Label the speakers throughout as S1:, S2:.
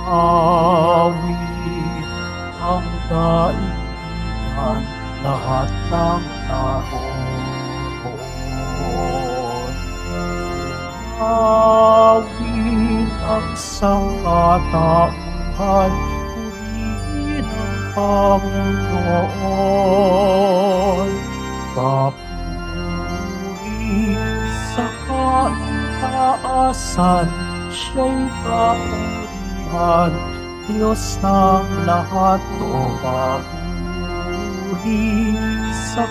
S1: awit ang daigdigan, lahat ng naroon. Awit ang sangkatauhan, purihin ang Panginoon. Papuri sa kaitaasan, siya'y papurihan, Diyos ng lahat o papuri sa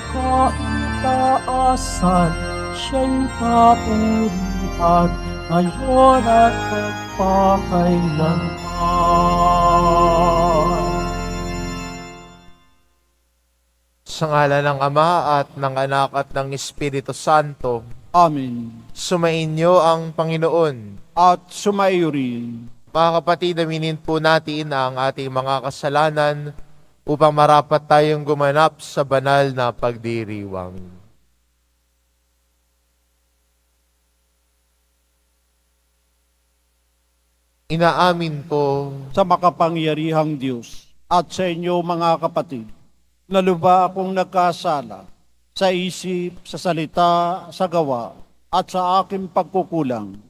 S1: kaitaasan, siya'y papurihan, ngayon at magpakailanman.
S2: Sa ngala ng Ama at ng Anak at ng Espiritu Santo,
S3: Amen.
S2: sumainyo ang Panginoon.
S3: At sumaiyo rin.
S2: Mga kapatid, aminin po natin ang ating mga kasalanan upang marapat tayong gumanap sa banal na pagdiriwang. Inaamin ko
S3: Sa makapangyarihang Diyos at sa inyo mga kapatid, na luba akong nagkasala sa isip, sa salita, sa gawa, at sa aking pagkukulang.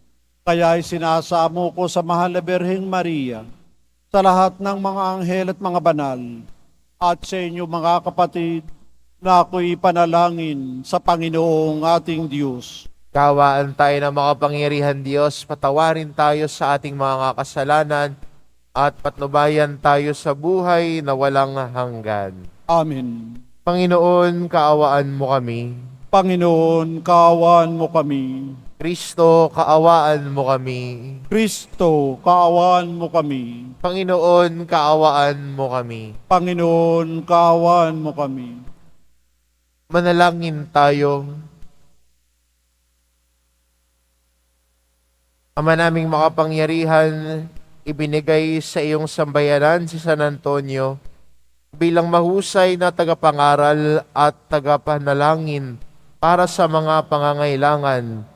S3: Kaya sinasamo ko sa mahal na Birheng Maria, sa lahat ng mga anghel at mga banal, at sa inyo mga kapatid, na ako'y panalangin sa Panginoong ating Diyos.
S2: kawaan tayo ng makapangyarihan Diyos, patawarin tayo sa ating mga kasalanan at patnubayan tayo sa buhay na walang hanggan.
S3: Amen.
S2: Panginoon, kaawaan mo kami.
S3: Panginoon, kaawaan mo kami.
S2: Kristo, kaawaan mo kami.
S3: Kristo, kaawaan mo kami.
S2: Panginoon, kaawaan mo kami.
S3: Panginoon, kaawaan mo kami.
S2: Manalangin tayo. Ama naming makapangyarihan, ibinigay sa iyong sambayanan si San Antonio bilang mahusay na tagapangaral at tagapanalangin para sa mga pangangailangan.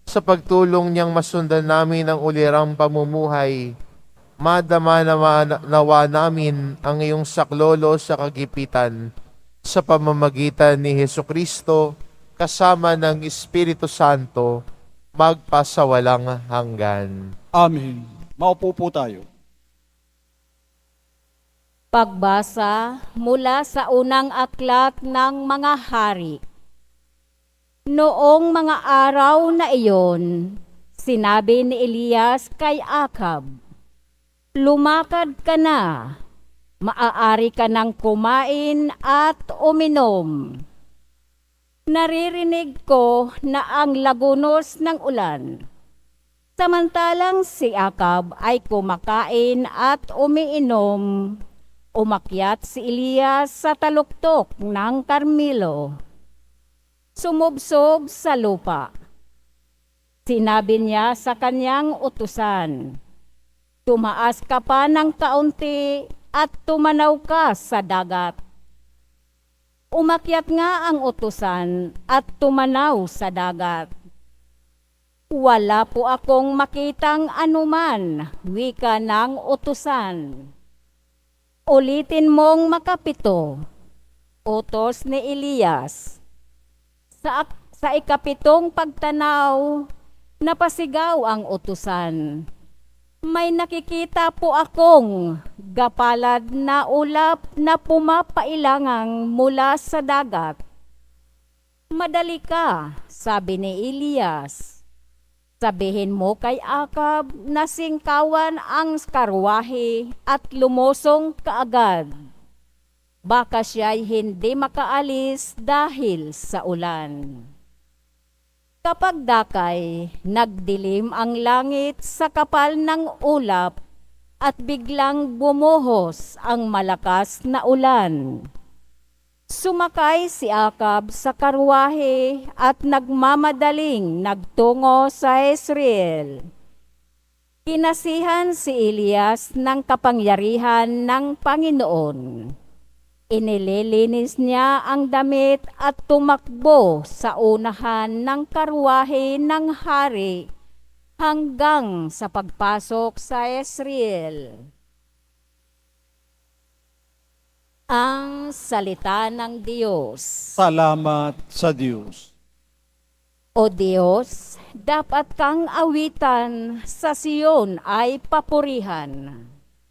S2: Sa pagtulong niyang masundan namin ang ulirang pamumuhay, madama nawa namin ang iyong saklolo sa kagipitan sa pamamagitan ni Hesukristo kasama ng Espiritu Santo magpasawalang hanggan.
S3: Amen. Maupo po tayo.
S4: Pagbasa mula sa unang aklat ng mga hari. Noong mga araw na iyon, sinabi ni Elias kay Akab, "Lumakad ka na, maaari ka nang kumain at uminom. Naririnig ko na ang lagunos ng ulan." Samantalang si Akab ay kumakain at umiinom, umakyat si Elias sa taluktok ng Karmelo. Sumubsob sa lupa. Sinabi niya sa kanyang utusan, "Tumaas ka pa ng kaunti at tumanaw ka sa dagat." Umakyat nga ang utusan at tumanaw sa dagat. "Wala po akong makitang anuman," wika ng utusan. "Ulitin mong makapito," utos ni Elias. Sa ikapitong pagtanaw, napasigaw ang utusan, "May nakikita po akong gapalad na ulap na pumapailangang mula sa dagat." "Madali ka," sabi ni Elias. "Sabihin mo kay Akab na singkawan ang karwahe at lumusong kaagad. Baka siya'y hindi makaalis dahil sa ulan." Kapag dakay, nagdilim ang langit sa kapal ng ulap at biglang bumuhos ang malakas na ulan. Sumakay si Akab sa karwahe at nagmamadaling nagtungo sa Israel. Kinasihan si Elias ng kapangyarihan ng Panginoon. Inililinis niya ang damit at tumakbo sa unahan ng karwahe ng hari hanggang sa pagpasok sa Israel. Ang salita ng Diyos.
S3: Salamat sa Diyos.
S4: O Diyos, dapat kang awitan, sa Siyon ay papurihan.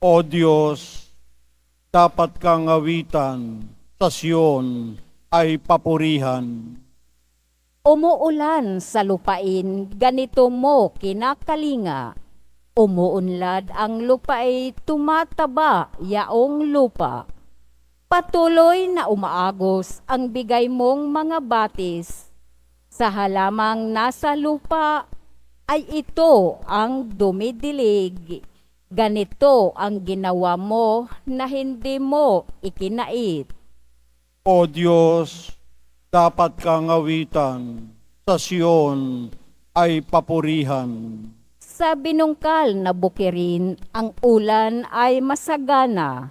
S3: O Diyos, dapat kang awitan, sa Siyon ay papurihan.
S4: Umuulan sa lupain, ganito mo kinakalinga. Umuunlad ang lupa'i, tumataba yaong lupa. Patuloy na umaagos ang bigay mong mga batis. Sa halamang nasa lupa ay ito ang dumidilig. Ganito ang ginawa mo na hindi mo ikinait.
S3: O Diyos, dapat kang awitan, sa Siyon ay papurihan.
S4: Sa binungkal na bukirin, ang ulan ay masagana.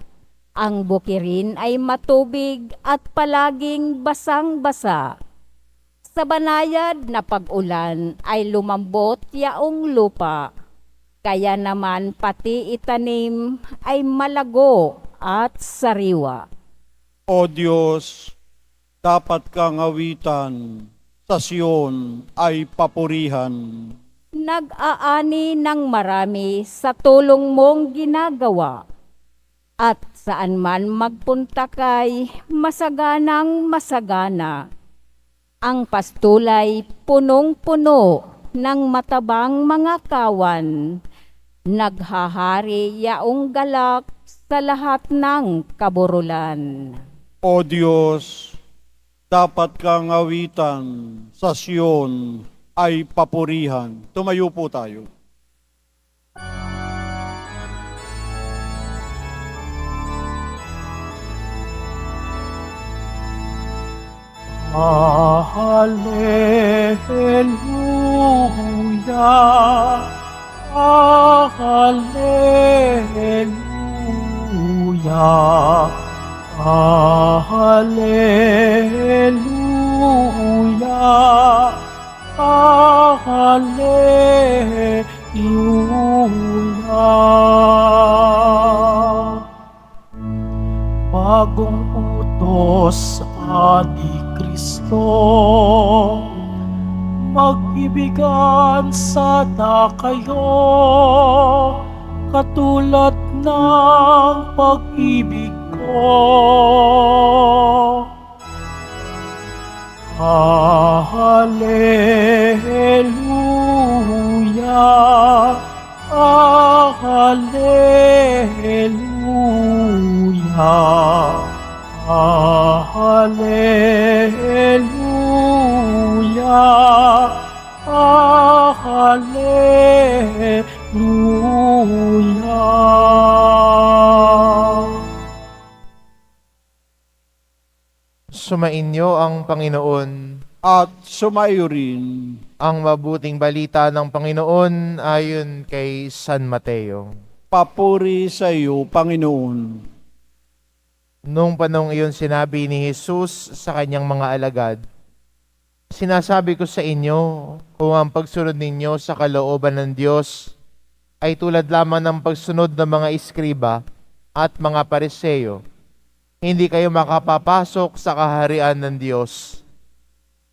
S4: Ang bukirin ay matubig at palaging basang-basa. Sa banayad na pag-ulan ay lumambot yaong lupa. Kaya naman pati itanim ay malago at sariwa.
S3: O Diyos, dapat kang awitan, sa Siyon ay papurihan.
S4: Nag-aani ng marami sa tulong mong ginagawa. At saan man magpunta kay masaganang masagana. Ang pastulay punong-puno ng matabang mga kawan. Naghahari yaong galak sa lahat ng kaburulan.
S3: O Diyos, dapat kang awitan, sa Siyon ay papurihan. Tumayo po tayo.
S1: Hallelujah, Hallelujah, Hallelujah, Hallelujah. Bagong utos ni Kristo, mag-ibigan sana kayo, katulad ng pag-ibig ko. Hallelujah, Hallelujah, Hallelujah, Hallelujah.
S2: Sumainyo ang Panginoon.
S3: At sumayo rin
S2: Ang mabuting balita ng Panginoon ayon kay San Mateo.
S3: papuri sa iyo, Panginoon.
S2: Nung panong iyon sinabi ni Jesus sa kanyang mga alagad, "Sinasabi ko sa inyo, kung ang pagsunod ninyo sa kalooban ng Diyos ay tulad lamang ng pagsunod ng mga iskriba at mga pariseyo, hindi kayo makapapasok sa kaharian ng Diyos.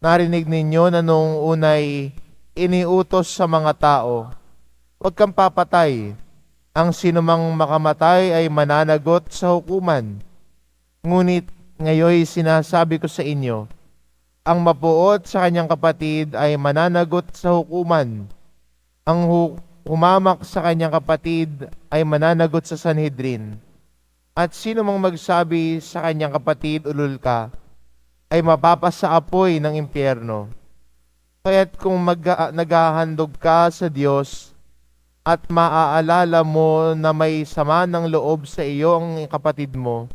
S2: Narinig ninyo na noong unay iniutos sa mga tao, huwag kang papatay. Ang sinumang makamatay ay mananagot sa hukuman. Ngunit ngayon sinasabi ko sa inyo, ang mapuot sa kanyang kapatid ay mananagot sa hukuman. Ang humamak sa kanyang kapatid ay mananagot sa Sanhedrin. At sino mang magsabi sa kanyang kapatid, ulol ka, ay mapapasa apoy ng impyerno. Kaya't kung naghahandog ka sa Diyos at maaalala mo na may sama ng loob sa iyo ang kapatid mo,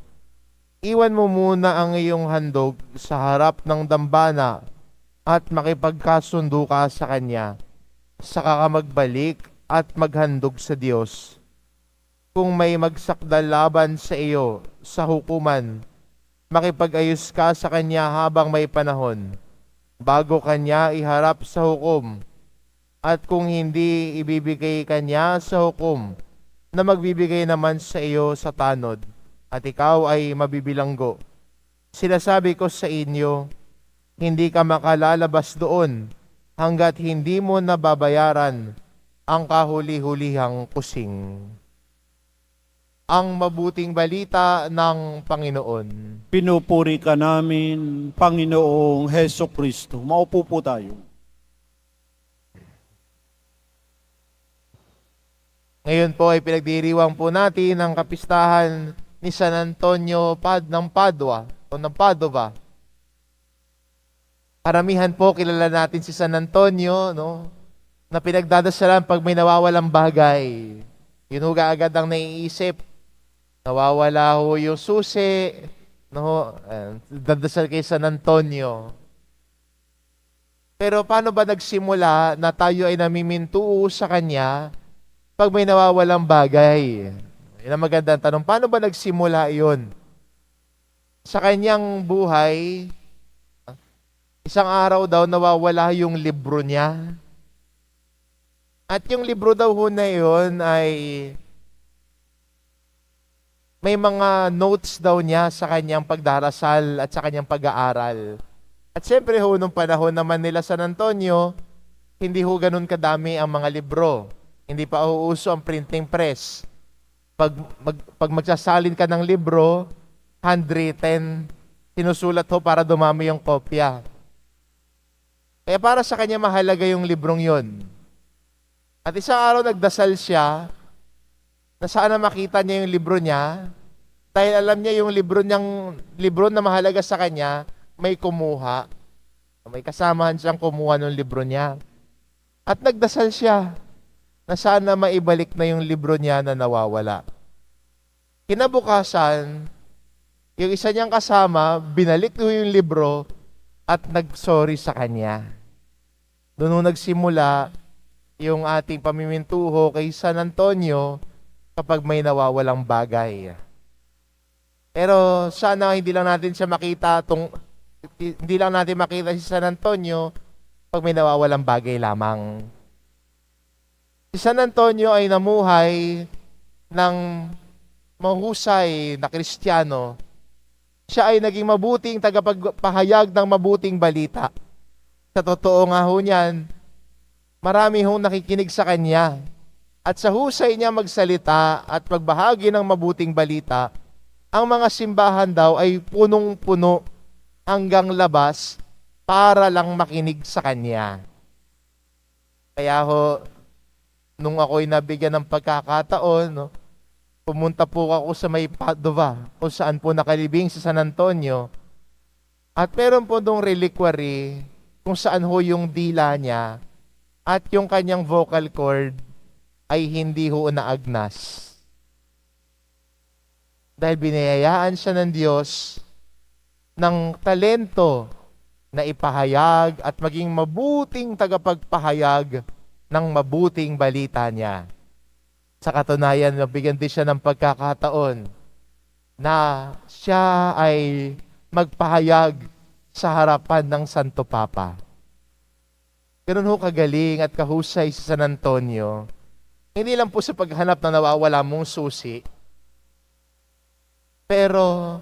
S2: iwan mo muna ang iyong handog sa harap ng dambana at makipagkasundo ka sa kanya, saka ka magbalik at maghandog sa Diyos. Kung may magsakdal laban sa iyo sa hukuman, makipag-ayos ka sa kanya habang may panahon, bago kanya iharap sa hukom. At kung hindi ibibigay kanya sa hukom, na magbibigay naman sa iyo sa tanod, at ikaw ay mabibilanggo. Sinasabi ko sa inyo, hindi ka makalalabas doon hanggat hindi mo nababayaran ang kahuli-hulihang kusing. Ang mabuting balita ng Panginoon.
S3: Pinupuri ka namin, Panginoong Heso Kristo. Maupo po tayo.
S2: Ngayon po ay pinagdiriwang po natin ang kapistahan ni San Antonio ng Padua o ng Padova. Karamihan po kilala natin si San Antonio, no, na pinagdadasalan pag may nawawalang bagay. Yun ho agad ang naiisip. Nawawala ho yung susi, no, dadasal kay San Antonio. Pero paano ba nagsimula na tayo ay namimintuo sa kanya pag may nawawalang bagay? Yan ang magandang tanong. Paano ba nagsimula yun? Sa kanyang buhay, isang araw daw nawawala yung libro niya. At yung libro daw ho na yun ay may mga notes daw niya sa kanyang pagdarasal at sa kanyang pag-aaral. At siyempre ho, nung panahon naman nila San Antonio, hindi ho ganun kadami ang mga libro. Hindi pa uuso ang printing press. Pag magsasalin ka ng libro, handwritten, sinusulat ho para dumami yung kopya. Kaya para sa kanya mahalaga yung librong yon. At isang araw nagdasal siya na sana makita niya yung libro niya dahil alam niya yung libro na mahalaga sa kanya may kumuha. May kasamahan siyang kumuha ng libro niya. At nagdasal siya na sana maibalik na yung libro niya na nawawala. Kinabukasan, yung isa niyang kasama, binalik yung libro at nag-sorry sa kanya. Doon nagsimula yung ating pamimintuho kay San Antonio kapag may nawawalang bagay. Pero sana hindi lang natin makita si San Antonio pag may nawawalang bagay lamang. Si San Antonio ay namuhay ng mahusay na Kristiyano. Siya ay naging mabuting tagapagpahayag ng mabuting balita. Sa totoo nga ho niyan, marami hong nakikinig sa kanya. At sa husay niya magsalita at magbahagi ng mabuting balita, ang mga simbahan daw ay punong-puno hanggang labas para lang makinig sa kanya. Kaya ho, nung ako'y nabigyan ng pagkakataon, no, pumunta po ako sa may Padova, kung saan po nakalibing si San Antonio. At meron po dong reliquary kung saan ho yung dila niya at yung kanyang vocal cord ay hindi ho naagnas. Dahil binayayaan siya ng Diyos ng talento na ipahayag at maging mabuting tagapagpahayag ng mabuting balita niya. Sa katunayan, nabigyan din siya ng pagkakataon na siya ay magpahayag sa harapan ng Santo Papa. Ganun ho kagaling at kahusay si San Antonio. Hindi lang po sa paghanap na nawawala mong susi, pero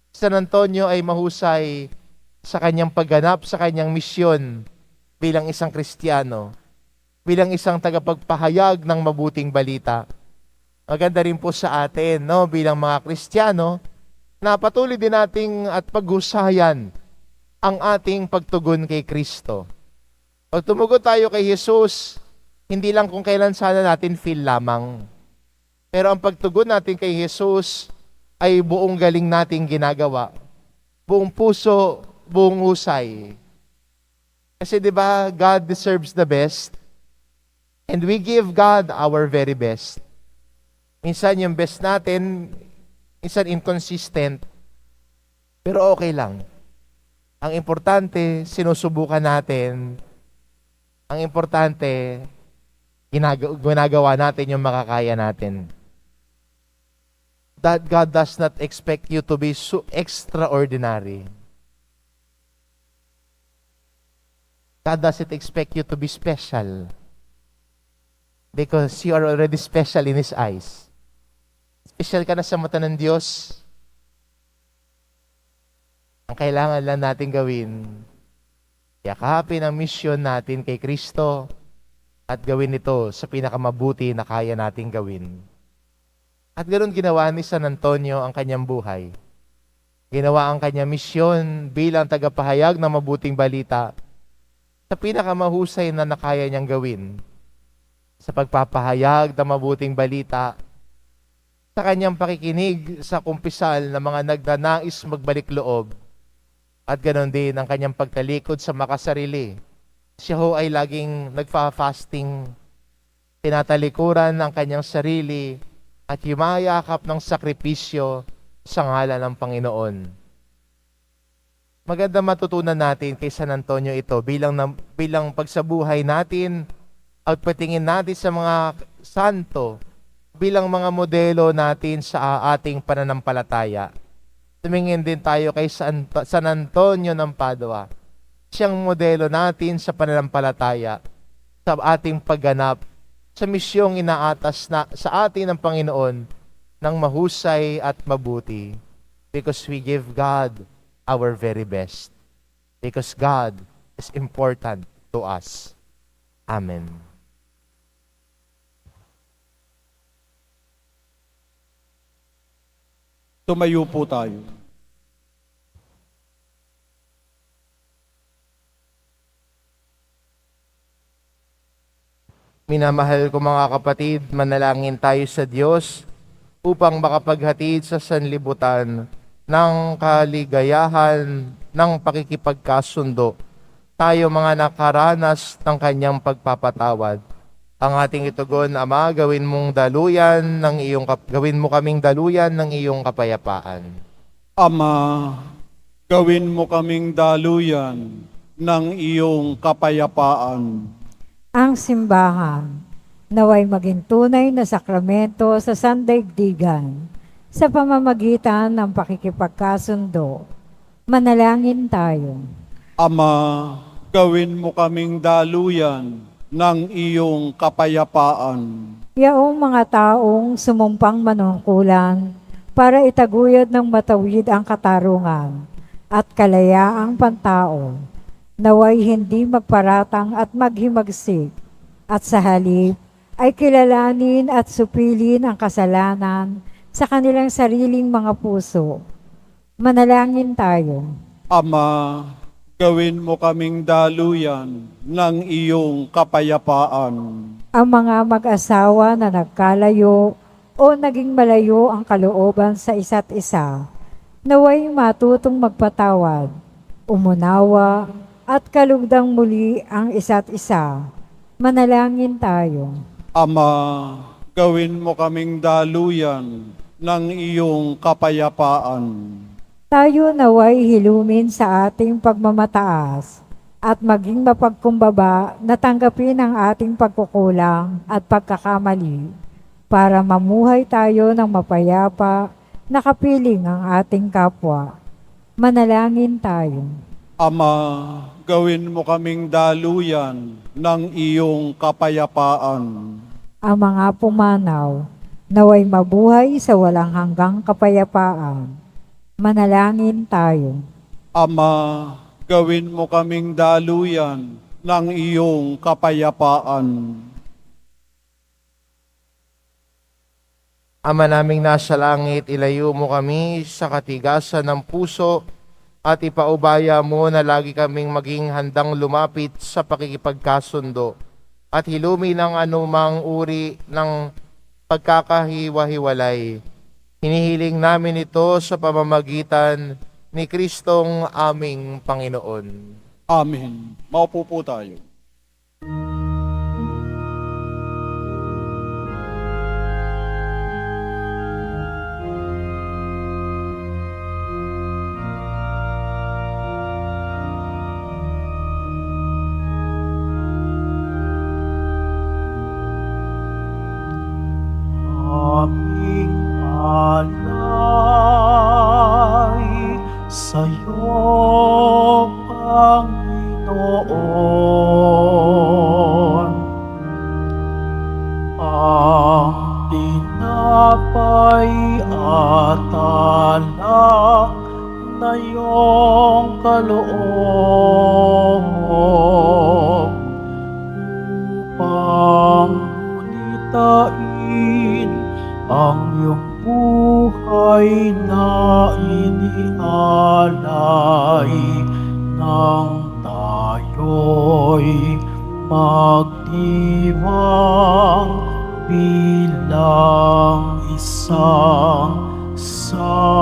S2: San Antonio ay mahusay sa kanyang pagganap, sa kanyang misyon bilang isang Kristiyano, bilang isang tagapagpahayag ng mabuting balita. Maganda rin po sa atin, no, bilang mga Kristiyano, na patuloy din nating at paghusayan ang ating pagtugon kay Kristo. Pag tumugon tayo kay Jesus, hindi lang kung kailan sana natin feel lamang. Pero ang pagtugon natin kay Jesus ay buong galing nating ginagawa. Buong puso, buong husay. Kasi 'di ba, God deserves the best. And we give God our very best. Minsan yung best natin, minsan inconsistent. Pero okay lang. Ang importante, sinusubukan natin. Ang importante, ginagawa natin yung makakaya natin. That God does not expect you to be so extraordinary. God doesn't expect you to be special. Because you are already special in His eyes. Espesyal ka na sa mata ng Diyos. Ang kailangan lang natin gawin, yakapin ang misyon natin kay Kristo at gawin ito sa pinakamabuti na kaya nating gawin. At ganoon ginawa ni San Antonio ang kanyang buhay. Ginawa ang kanyang misyon bilang tagapahayag ng mabuting balita sa pinakamahusay na nakaya niyang gawin. Sa pagpapahayag ng mabuting balita, sa kanyang pakikinig sa kumpisal ng mga nagnanais magbalik loob, at ganoon din ang kanyang pagtalikod sa makasarili. Siya ho ay laging nagfa-fasting, tinatalikuran ang kanyang sarili at yumayakap ng sakripisyo sa ngalan ng Panginoon. Maganda matutunan natin kay San Antonio ito bilang pagsabuhay natin at patingin natin sa mga santo bilang mga modelo natin sa ating pananampalataya. Tumingin din tayo kay San Antonio ng Padua. Siyang modelo natin sa pananampalataya, sa ating pagganap, sa misyong inaatas na sa atin ng Panginoon ng mahusay at mabuti. Because we give God our very best. Because God is important to us. Amen.
S3: Tumayo po tayo.
S2: Minamahal ko mga kapatid, manalangin tayo sa Diyos upang makapaghatid sa sanlibutan ng kaligayahan ng pakikipagkasundo. Tayo mga nakaranas ng kanyang pagpapatawad. Ang ating itugon, Ama, gawin mo kaming daluyan ng iyong kapayapaan.
S3: Ama, gawin mo kaming daluyan ng iyong kapayapaan.
S5: Ang simbahan naway maging tunay na sakramento sa sandaigdigan sa pamamagitan ng pakikipagkasundo. Manalangin tayo.
S3: Ama, gawin mo kaming daluyan ng iyong kapayapaan.
S5: Yaong mga taong sumumpang manungkulan para itaguyod ng matawid ang katarungan at kalayaang pantao, naway hindi magparatang at maghimagsik, at sa halip ay kilalanin at supilin ang kasalanan sa kanilang sariling mga puso. Manalangin tayo.
S3: Ama, gawin mo kaming daluyan ng iyong kapayapaan.
S5: Ang mga mag-asawa na nagkalayo o naging malayo ang kalooban sa isa't isa, naway matutong magpatawad, umunawa, at kalugdang muli ang isa't isa. Manalangin tayo.
S3: Ama, gawin mo kaming daluyan ng iyong kapayapaan.
S5: Tayo naway hilumin sa ating pagmamataas at maging mapagkumbaba na tanggapin ang ating pagkukulang at pagkakamali para mamuhay tayo ng mapayapa na kapiling ang ating kapwa. Manalangin tayo.
S3: Ama, gawin mo kaming daluyan ng iyong kapayapaan.
S5: Ang mga pumanaw, naway mabuhay sa walang hanggang kapayapaan. Manalangin tayo.
S3: Ama, gawin mo kaming daluyan ng iyong kapayapaan.
S2: Ama naming nasa langit, ilayo mo kami sa katigasan ng puso at ipaubaya mo na lagi kaming maging handang lumapit sa pakikipagkasundo at hilumin ang anumang uri ng pagkakahiwa-hiwalay. Hinihiling namin ito sa pamamagitan ni Kristong aming Panginoon.
S3: Amen. Maupo po tayo.
S1: Aming alay sa'yo, Panginoon. tinapay at alak na iyong kaloob upang munitain ang iyong buhay na inialay nang tayo'y magdiwang bilang isang sambayanan.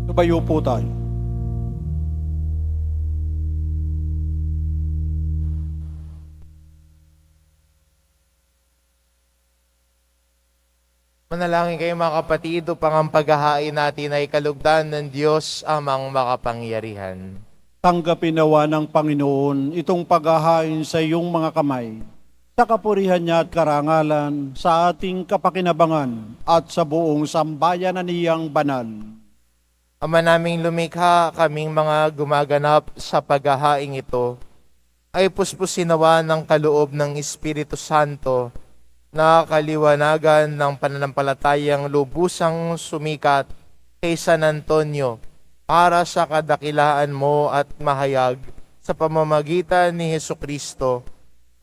S3: Tumayo po tayo.
S2: Manalangin kayo mga kapatid upang ang paghahain natin ay kalugdan ng Diyos amang makapangyarihan.
S3: Tanggapin nawa ng Panginoon itong paghahain sa iyong mga kamay, sa kapurihan niya at karangalan, sa ating kapakinabangan at sa buong sambayanan niyang banal.
S2: Ama naming lumikha, kaming mga gumaganap sa paghahaing ito, ay puspusin nawa ng kaloob ng Espiritu Santo na kaliwanagan ng pananampalatayang lubusang sumikat kay San Antonio para sa kadakilaan mo at mahayag sa pamamagitan ni Hesukristo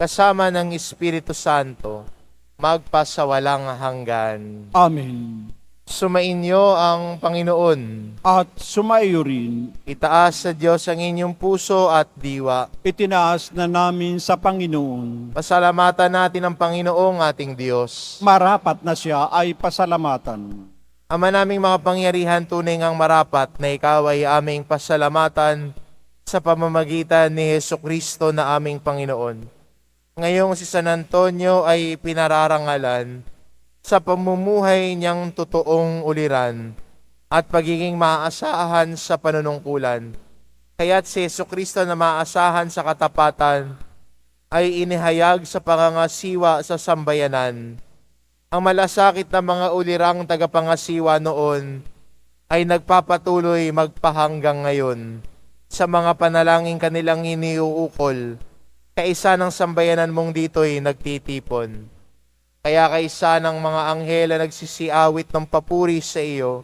S2: kasama ng Espiritu Santo magpasawalang hanggan.
S3: Amen.
S2: Sumainyo ang Panginoon.
S3: At sumaiyo rin,
S2: Itaas sa Diyos ang inyong puso at diwa.
S3: itinaas na namin sa Panginoon.
S2: Pasalamatan natin ang Panginoong ating Diyos.
S3: Marapat na siya ay pasalamatan.
S2: Ama naming mga pangyarihan, tunay ngang marapat na ikaw ay aming pasalamatan sa pamamagitan ni Hesukristo na aming Panginoon. Ngayong si San Antonio ay pinararangalan sa pamumuhay niyang totoong uliran at pagiging maaasahan sa panunungkulan. Kaya't si Hesukristo na maaasahan sa katapatan ay inihayag sa pangangasiwa sa sambayanan. Ang malasakit na mga ulirang tagapangasiwa noon ay nagpapatuloy magpahanggang ngayon sa mga panalangin kanilang iniuukol. Kaisa ng sambayanan mong dito'y nagtitipon. Kaya kaisa ng mga anghel na nagsisiawit ng papuri sa iyo,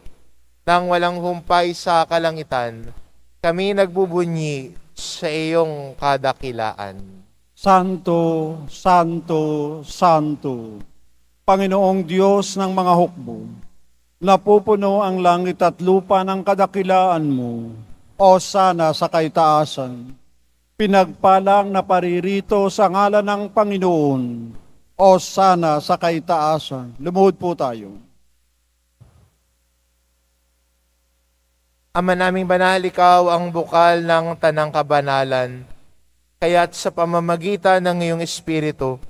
S2: nang walang humpay sa kalangitan, kami nagbubunyi sa iyong kadakilaan.
S3: Santo, Santo, Santo, Panginoong Diyos ng mga hukbo, napupuno ang langit at lupa ng kadakilaan mo, o sana sa kaitaasan. Pinagpalang na paririto sa ngalan ng Panginoon, o sana sa kaitaasan. Lumuhod po tayo.
S2: Ama naming banal, ikaw ang bukal ng tanang kabanalan. Kaya't sa pamamagitan ng iyong Espiritu,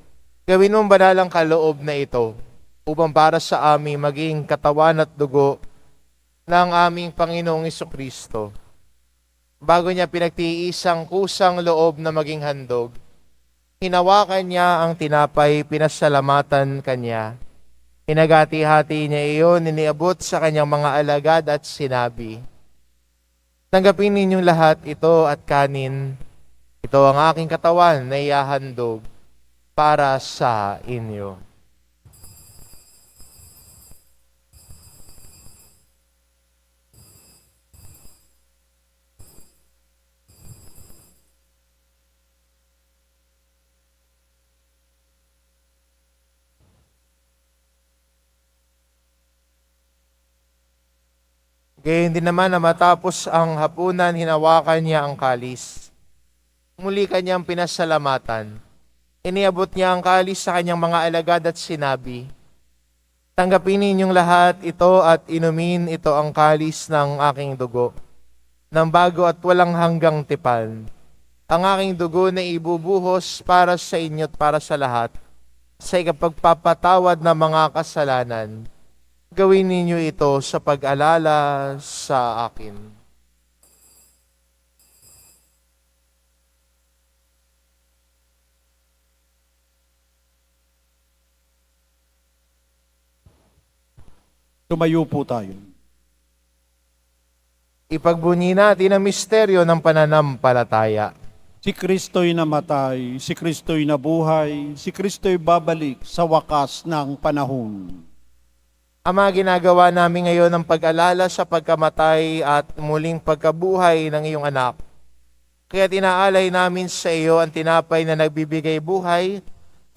S2: gawin mong banalang kaloob na ito upang para sa amin maging katawan at dugo ng aming Panginoong Hesukristo. Bago niya pinagtiisang kusang loob na maging handog, hinawakan niya ang tinapay, pinasalamatan kanya. Hinagati-hati niya iyon, iniabot sa kanyang mga alagad at sinabi, "Tanggapin ninyong lahat ito at kanin. Ito ang aking katawan na ihahandog para sa inyo." Gayon din naman na matapos ang hapunan, hinawakan niya ang kalis. Muli kanyang pinasalamatan. Iniabot niya ang kalis sa kanyang mga alagad at sinabi, "Tanggapin ninyong lahat ito at inumin ito ang kalis ng aking dugo, ng bago at walang hanggang tipan. Ang aking dugo na ibubuhos para sa inyo at para sa lahat, sa ikapagpapatawad ng mga kasalanan. Gawin ninyo ito sa pag-alala sa akin."
S3: Tumayo po tayo.
S2: Ipagbunyi natin ang misteryo ng pananampalataya.
S3: Si Kristo'y namatay, si Kristo'y nabuhay, si Kristo'y babalik sa wakas ng panahon.
S2: Ama, ginagawa namin ngayon ang pag-alala sa pagkamatay at muling pagkabuhay ng iyong anak. Kaya tinaalay namin sa iyo ang tinapay na nagbibigay buhay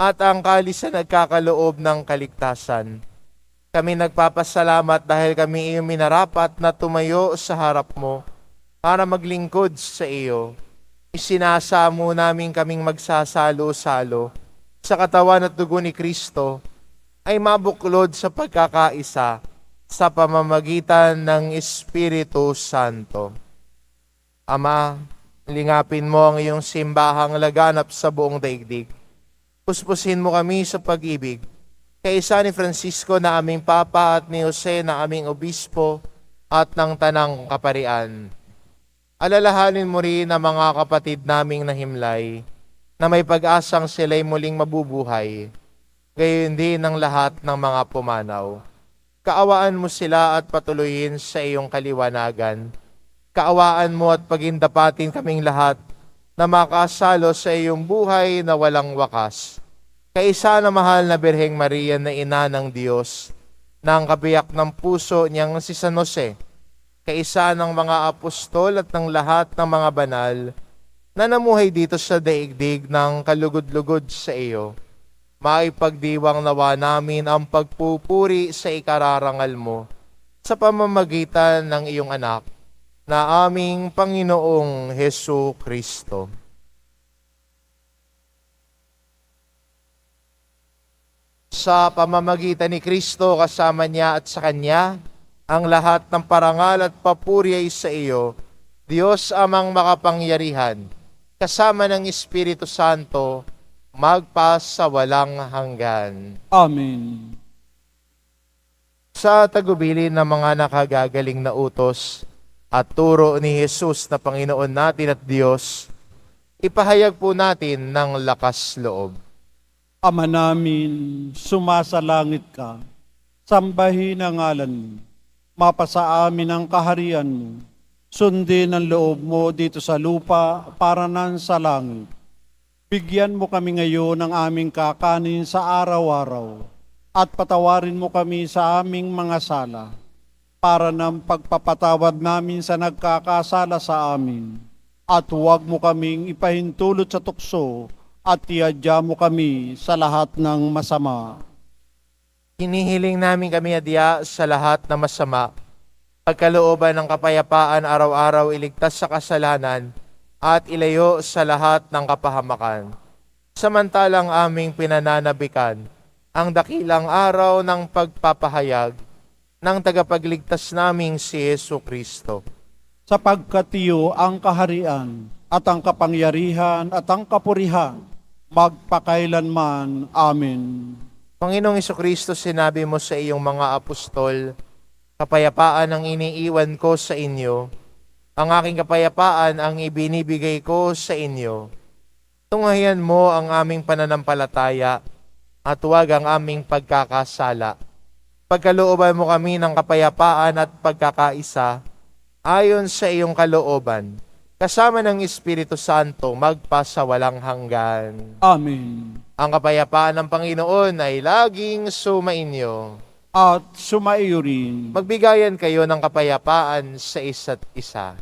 S2: at ang kalis na nagkakaloob ng kaligtasan. Kami nagpapasalamat dahil kami iyong minarapat na tumayo sa harap mo para maglingkod sa iyo. Isinasamo namin kaming magsasalo-salo sa katawan at dugo ni Kristo ay mabuklod sa pagkakaisa sa pamamagitan ng Espiritu Santo. Ama, lingapin mo ang iyong simbahang laganap sa buong daigdig. Puspusin mo kami sa pag-ibig kay isa ni Francisco na aming Papa at ni Jose na aming Obispo at ng Tanang Kaparian. Alalahanin mo rin ang mga kapatid naming nahimlay na may pag-asang sila'y muling mabubuhay, gayon din ang lahat ng mga pumanaw. Kaawaan mo sila at patuloyin sa iyong kaliwanagan. Kaawaan mo at pagindapatin kaming lahat na makasalo sa iyong buhay na walang wakas. Kaisa na mahal na Birheng Maria na ina ng Diyos, na ang kabiyak ng puso niyang si San Jose, kaisa ng mga apostol at ng lahat ng mga banal na namuhay dito sa daigdig ng kalugod-lugod sa iyo. Maipagdiwang nawa namin ang pagpupuri sa ikararangal mo sa pamamagitan ng iyong anak na aming Panginoong Hesu Kristo. Sa pamamagitan ni Kristo, kasama niya at sa Kanya, ang lahat ng parangal at papuri ay sa iyo, Diyos amang makapangyarihan, kasama ng Espiritu Santo, magpas sa walang hanggan.
S3: Amen.
S2: Sa tagubilin ng mga nakagagaling na utos at turo ni Jesus na Panginoon natin at Diyos, ipahayag po natin ng lakas loob.
S3: Ama namin, sumasalangit ka, sambahin ang ngalan mo, mapasa amin ang kaharian mo, sundin ang loob mo dito sa lupa para nan sa langit. Bigyan mo kami ngayon ng aming kakanin sa araw-araw at patawarin mo kami sa aming mga sala para ng pagpapatawad namin sa nagkakasala sa amin. At huwag mo kaming ipahintulot sa tukso at iadya mo kami sa lahat ng masama.
S2: Hinihiling namin kami adya sa lahat ng masama, pagkalooban ng kapayapaan araw-araw iligtas sa kasalanan at ilayo sa lahat ng kapahamakan. Samantalang aming pinananabikan ang dakilang araw ng pagpapahayag ng tagapagligtas naming si Yesu Kristo.
S3: Sapagkat iyo ang kaharian at ang kapangyarihan at ang kapurihan, magpakailanman. Amen.
S2: Panginoong Jesucristo, sinabi mo sa iyong mga apostol, kapayapaan ang iniiwan ko sa inyo, ang aking kapayapaan ang ibinibigay ko sa inyo. Tunghayan mo ang aming pananampalataya at huwag ang aming pagkakasala. Pagkalooban mo kami ng kapayapaan at pagkakaisa ayon sa iyong kalooban, kasama ng Espiritu Santo magpa sa walang hanggan.
S3: Amen.
S2: Ang kapayapaan ng Panginoon ay laging sumainyo.
S3: At sumaiyo rin.
S2: Magbigayan kayo ng kapayapaan sa isa't isa.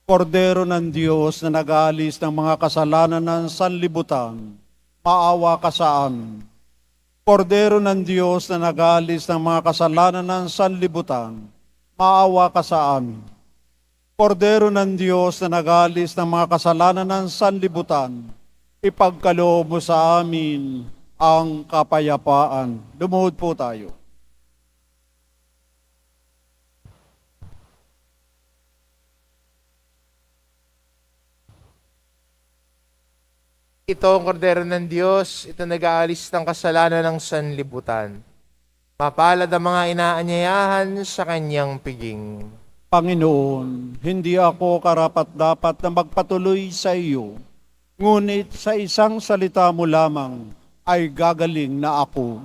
S3: Kordero ng Diyos na nag-aalis ng mga kasalanan ng sanlibutan, maawa ka sa amin. Kordero ng Diyos na nag-aalis ng mga kasalanan ng sanlibutan, maawa ka sa amin. Kordero ng Diyos na nag-aalis ng mga kasalanan ng sanlibutan, ipagkaloob mo sa amin ang kapayapaan. Lumuhod po tayo.
S2: Ito ang kordero ng Diyos, ito nag-aalis ng kasalanan ng sanlibutan. Mapalad ang mga inaanyayahan sa kanyang piging.
S3: Panginoon, hindi ako karapat-dapat na magpatuloy sa iyo, ngunit sa isang salita mo lamang ay gagaling na ako.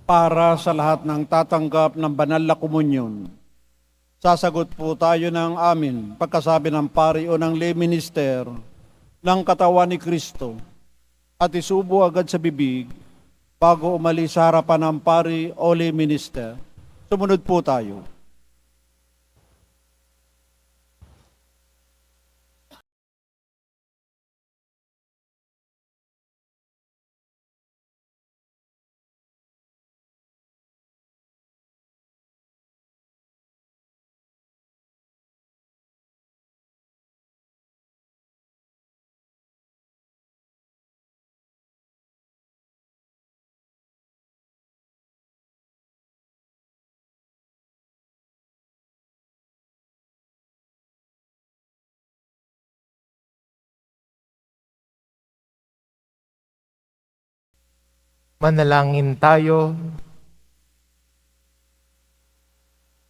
S3: Para sa lahat ng tatanggap ng banal na komunyon, sasagot po tayo ng amin pagkasabi ng pari o ng lay minister ng katawan ni Kristo at isubo agad sa bibig bago umalis sa harapan ng pari o lay minister. Sumunod po tayo.
S2: Manalangin tayo.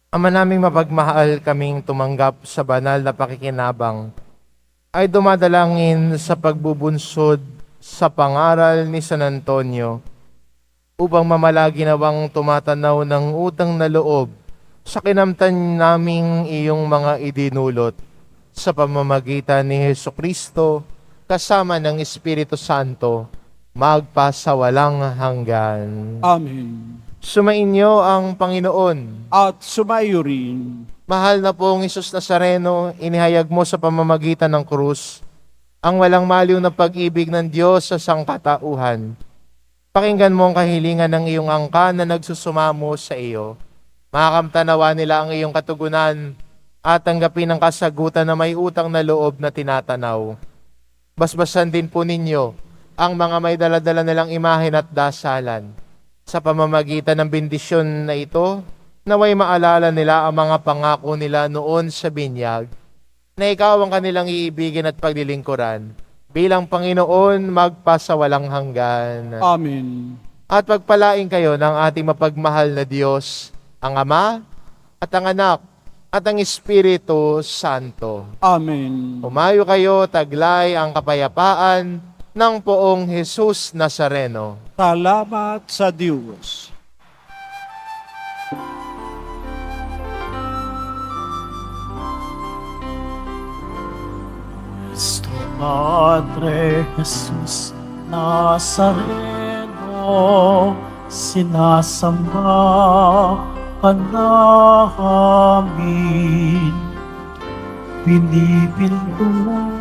S2: Ama naming mapagmahal, kaming tumanggap sa banal na pakikinabang ay dumadalangin sa pagbubunsod sa pangaral ni San Antonio upang mamalagi nawang tumatanaw ng utang na loob sa kinamtan naming iyong mga idinulot sa pamamagitan ni Hesukristo kasama ng Espiritu Santo magpasawalang hanggan.
S3: Amen.
S2: Sumainyo ang Panginoon.
S3: At sumayo rin.
S2: Mahal na pong Isus Nazareno, inihayag mo sa pamamagitan ng krus ang walang maliw na pag-ibig ng Diyos sa sangkatauhan. Pakinggan mo ang kahilingan ng iyong angkan na nagsusumamo sa iyo. Makakamtanawa nila ang iyong katugunan at tanggapin ang kasagutan na may utang na loob na tinatanaw. Basbasan din po ninyo ang mga may daladala nilang imahen at dasalan. Sa pamamagitan ng bendisyon na ito, naway maalala nila ang mga pangako nila noon sa binyag, na ikaw ang kanilang iibigin at paglilingkuran, bilang Panginoon magpasawalang hanggan.
S3: Amen.
S2: At pagpalain kayo ng ating mapagmahal na Diyos, ang Ama, at ang Anak, at ang Espiritu Santo.
S3: Amen.
S2: Umayo kayo, taglay ang kapayapaan ng poong Jesus Nazareno.
S3: Salamat sa Diyos.
S1: Nuestro Padre Jesus Nazareno, sinasamba ka namin. Pinipintuho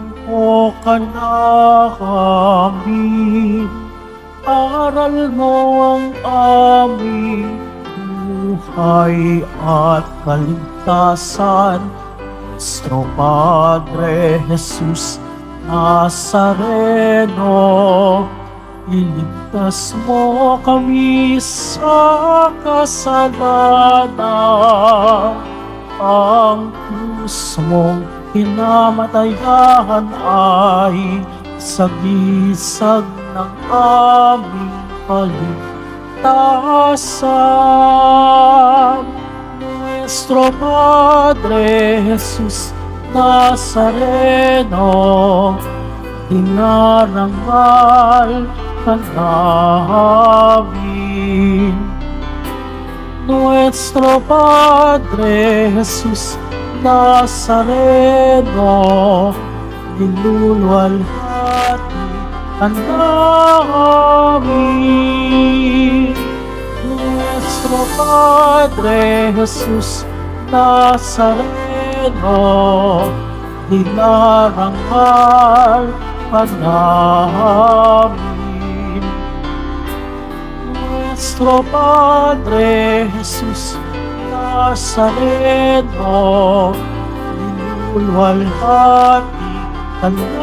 S1: ka namin. Aral mo ang aming buhay at kaligtasan. Nuestro Padre Jesus Nazareno, iligtas mo kami sa kasalanan. Ang krus mong pinamatayan ay sagisag ng aming kaligtasan. Nuestro Padre Jesus Nazareno, dinarangal ka namin. Nuestro Padre Jesus Nazareno, niluluwalhati ka namin. Nuestro Padre Jesus Nazareno, dinarangal ka namin. Nuestro Padre Jesus Nazareno, niluluwalhati ka namin.